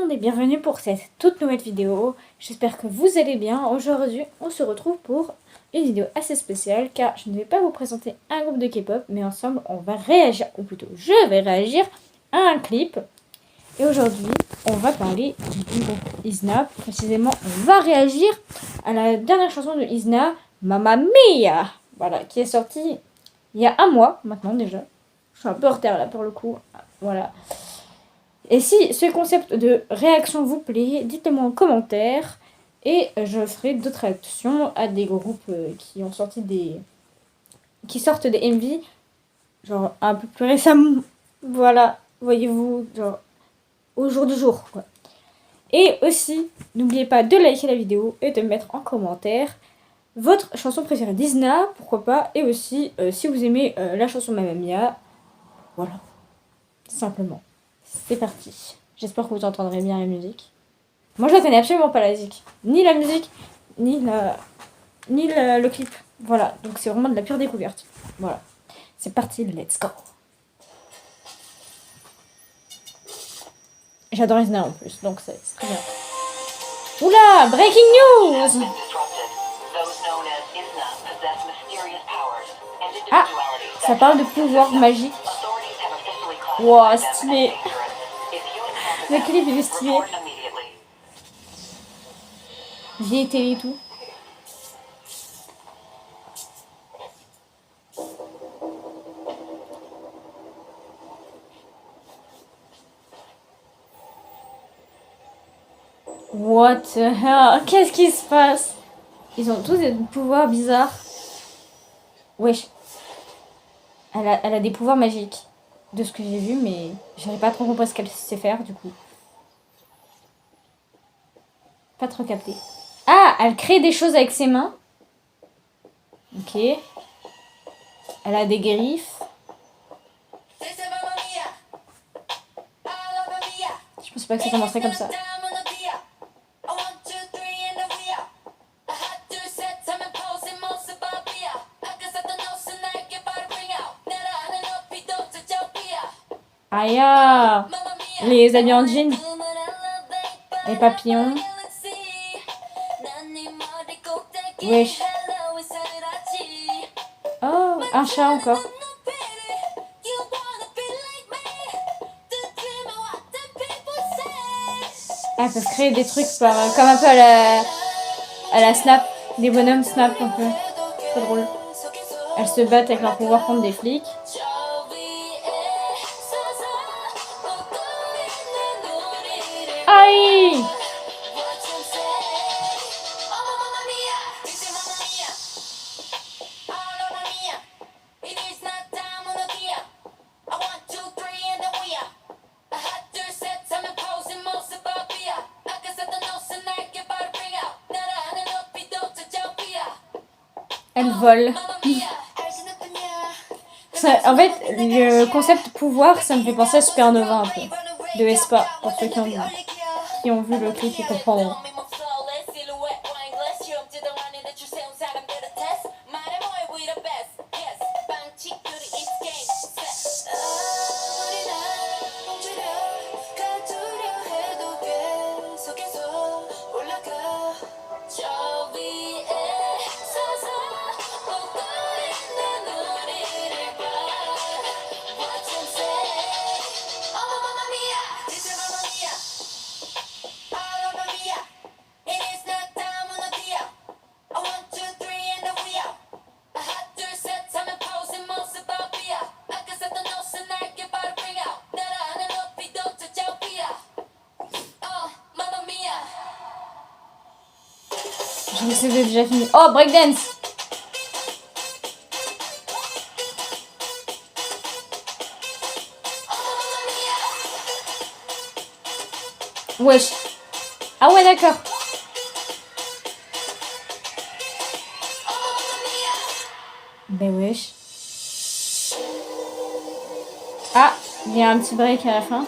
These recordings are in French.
monde et bienvenue pour cette toute nouvelle vidéo. J'espère que vous allez bien. Aujourd'hui, on se retrouve pour une vidéo assez spéciale car je ne vais pas vous présenter un groupe de K-pop, mais ensemble, on va réagir, ou plutôt, je vais réagir à un clip. Et aujourd'hui, on va parler du groupe IZ*NA. Précisément, on va réagir à la dernière chanson de IZ*NA, Mamma Mia, voilà, qui est sortie il y a un mois maintenant déjà. Je suis un peu en retard là pour le coup. Voilà. Et si ce concept de réaction vous plaît, dites-le moi en commentaire. Et je ferai d'autres réactions à des groupes qui ont sorti qui sortent des MV. Genre un peu plus récemment. Voilà, voyez-vous, genre au jour du jour, quoi. Et aussi, n'oubliez pas de liker la vidéo et de mettre en commentaire votre chanson préférée d'IZ*NA, pourquoi pas. Et aussi, si vous aimez la chanson Mamma Mia, voilà, simplement. C'est parti. J'espère que vous entendrez bien la musique. Moi, je ne connais absolument pas la musique. Ni la musique, ni le clip. Voilà, donc c'est vraiment de la pure découverte. Voilà. C'est parti, let's go. J'adore IZ*NA en plus, donc c'est très bien. Oula, breaking news! Ah, ça parle de pouvoir magique. Wow, stylé. Le clip, il est stylé. Vieille télé et tout. What the hell? Qu'est-ce qui se passe? Ils ont tous des pouvoirs bizarres. Wesh. Elle a des pouvoirs magiques. De ce que j'ai vu, mais j'avais pas trop compris ce qu'elle sait faire, du coup. Pas trop capté. Ah, elle crée des choses avec ses mains. Ok. Elle a des griffes. Je pensais pas que ça commencerait comme ça. Aïe, les habits en jean. Les papillons. Wesh. Oh, un chat encore. Ah, elles peuvent créer des trucs comme un peu à la Snap. Des bonhommes Snap un peu. Trop drôle. Elles se battent avec leur pouvoir contre des flics. Aïe! Elle vole. En fait, le concept pouvoir, ça me fait penser à Supernova un peu. De aespa, pour ceux qui ont vu le clip, ils comprendront. Je sais que j'ai déjà fini. Oh, breakdance! Wesh. Ah ouais, d'accord. Ben wesh. Ah, il y a un petit break à la fin.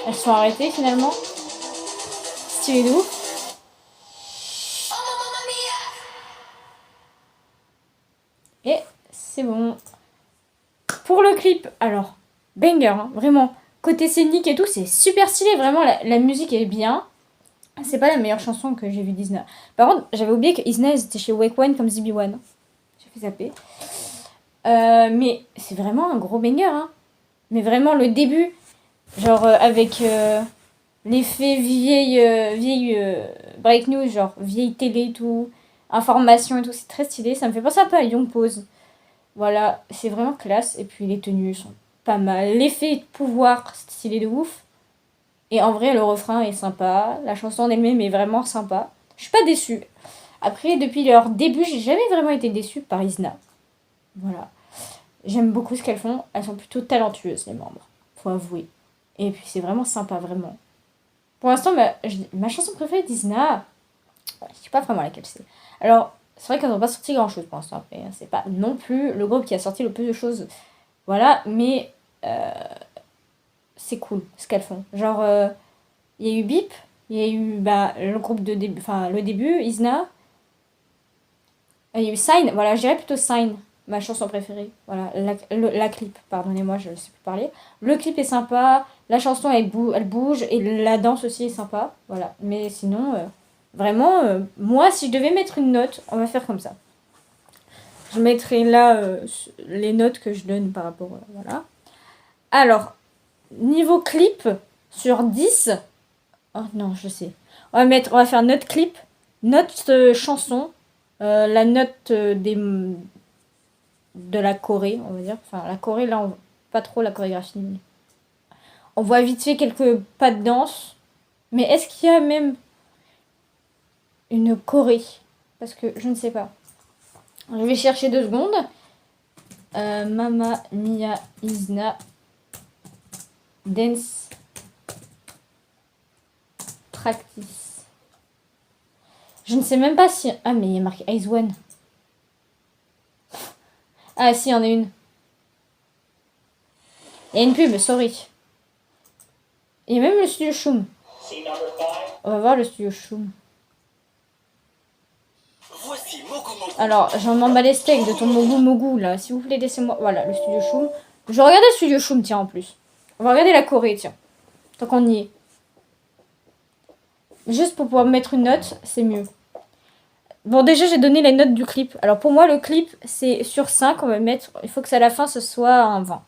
Elles sont arrêtées finalement. Stylé de ouf. Et c'est bon. Pour le clip, alors, banger, hein, vraiment. Côté scénique et tout, c'est super stylé, vraiment, la musique est bien. C'est pas la meilleure chanson que j'ai vue d'Isna. Par contre, j'avais oublié que Isna, était chez Wake One comme ZB1. J'ai fait zapper. Mais c'est vraiment un gros banger, hein. Mais vraiment, le début, genre avec l'effet vieille break news, genre vieille télé et tout, information et tout, c'est très stylé. Ça me fait penser un peu à Young Pose. Voilà, c'est vraiment classe. Et puis les tenues sont pas mal. L'effet de pouvoir, c'est stylé de ouf. Et en vrai, le refrain est sympa. La chanson en elle-même est vraiment sympa. Je suis pas déçue. Après, depuis leur début, j'ai jamais vraiment été déçue par Isna. Voilà. J'aime beaucoup ce qu'elles font. Elles sont plutôt talentueuses, les membres. Faut avouer. Et puis, c'est vraiment sympa, vraiment. Pour l'instant, ma chanson préférée d'Isna, je sais pas vraiment laquelle c'est. Alors, c'est vrai qu'elles n'ont pas sorti grand-chose pour l'instant. Après, c'est pas non plus le groupe qui a sorti le plus de choses. Voilà, mais c'est cool ce qu'elles font. Genre, il y a eu Bip, il y a eu le groupe de début, enfin le début, Isna. Il y a eu Sign, voilà, je dirais plutôt Sign, ma chanson préférée. Voilà, la clip, pardonnez-moi, je ne sais plus parler. Le clip est sympa, la chanson elle bouge et la danse aussi est sympa. Voilà, mais sinon, vraiment, moi si je devais mettre une note, on va faire comme ça. Je mettrai là les notes que je donne par rapport. Voilà. Alors, niveau clip, sur 10. Oh non, je sais. On va faire note clip, note chanson, la note de la Corée, on va dire. Enfin, la Corée, là, pas trop la chorégraphie. On voit vite fait quelques pas de danse. Mais est-ce qu'il y a même une Corée? Parce que je ne sais pas. Je vais chercher 2 secondes. Mamma Mia Isna Dance Practice. Je ne sais même pas si... Ah, mais il y a marqué Ice One. Ah, si, il y en a une. Il y a une pub, sorry. Il y a même le studio Shum. On va voir le studio Shum. Alors, j'en m'en bats les steaks de ton Mogu là. S'il vous plaît, laissez-moi. Voilà, le studio Shum. Je vais regarder le studio Shum, tiens, en plus. On va regarder la Corée, tiens. Tant qu'on y est. Juste pour pouvoir mettre une note, c'est mieux. Bon, déjà, j'ai donné les notes du clip. Alors, pour moi, le clip, c'est sur 5. On va mettre... Il faut que ça, à la fin, ce soit un 20.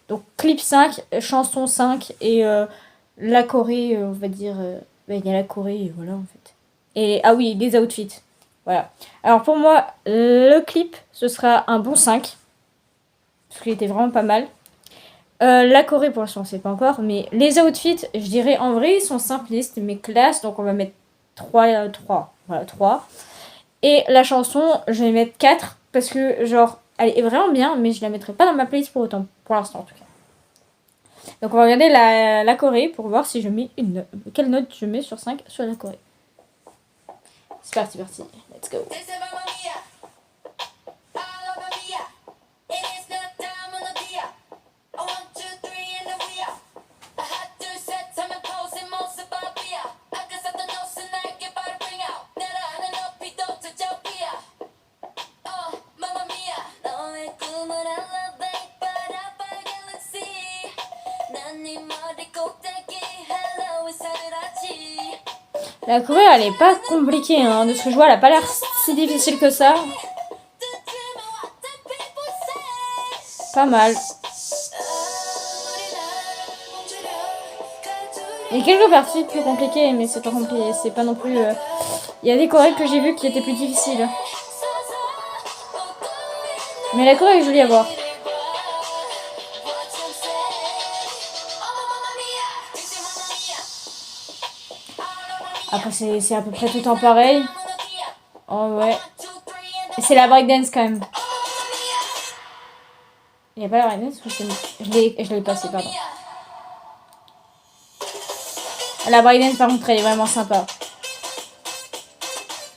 Donc, clip 5, chanson 5. Et la Corée, on va dire... Il y a la Corée, et voilà, en fait. Et, ah oui, les outfits. Voilà. Alors, pour moi, le clip, ce sera un bon 5. Parce qu'il était vraiment pas mal. La Corée, pour l'instant, on sait pas encore. Mais les outfits, je dirais, en vrai, ils sont simplistes, mais classe. Donc, on va mettre 3. Voilà, 3. Et la chanson, je vais mettre 4 parce que, genre, elle est vraiment bien, mais je la mettrai pas dans ma playlist pour autant, pour l'instant en tout cas. Donc, on va regarder la Corée pour voir si je mets quelle note je mets sur 5 sur la Corée. C'est parti, let's go. La Corée, elle est pas compliquée, hein. De ce que je vois, elle a pas l'air si difficile que ça. Pas mal. Il y a quelques parties plus compliquées, mais c'est pas compliqué. C'est pas non plus... Il y a des Corées que j'ai vues qui étaient plus difficiles. Mais la Corée est jolie à voir. Après, c'est à peu près tout le temps pareil. Oh ouais. Et c'est la breakdance quand même. Il n'y a pas la breakdance ou je l'ai passé, pardon. La breakdance, par contre, elle est vraiment sympa.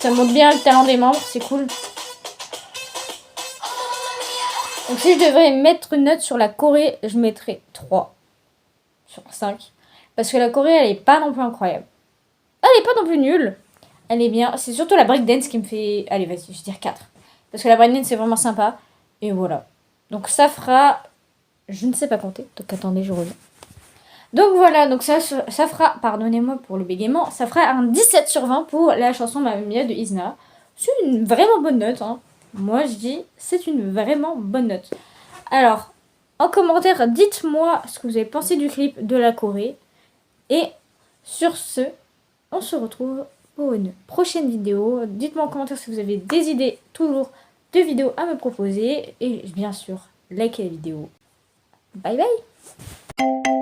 Ça montre bien le talent des membres, c'est cool. Donc si je devrais mettre une note sur la Corée, je mettrais 3 sur 5. Parce que la Corée, elle est pas non plus incroyable. Elle est pas non plus nulle. Elle est bien. C'est surtout la breakdance qui me fait... Allez, vas-y, je vais dire 4. Parce que la breakdance, c'est vraiment sympa. Et voilà. Donc ça fera je ne sais pas compter, donc attendez, je reviens. Donc voilà, donc ça fera, pardonnez-moi pour le bégaiement, ça fera un 17 sur 20 pour la chanson Mamma Mia de Isna. C'est une vraiment bonne note, hein. Moi je dis, c'est une vraiment bonne note. Alors, en commentaire, dites-moi ce que vous avez pensé du clip de la Corée. Et sur ce, on se retrouve pour une prochaine vidéo. Dites-moi en commentaire si vous avez des idées toujours de vidéos à me proposer. Et bien sûr, likez la vidéo. Bye bye!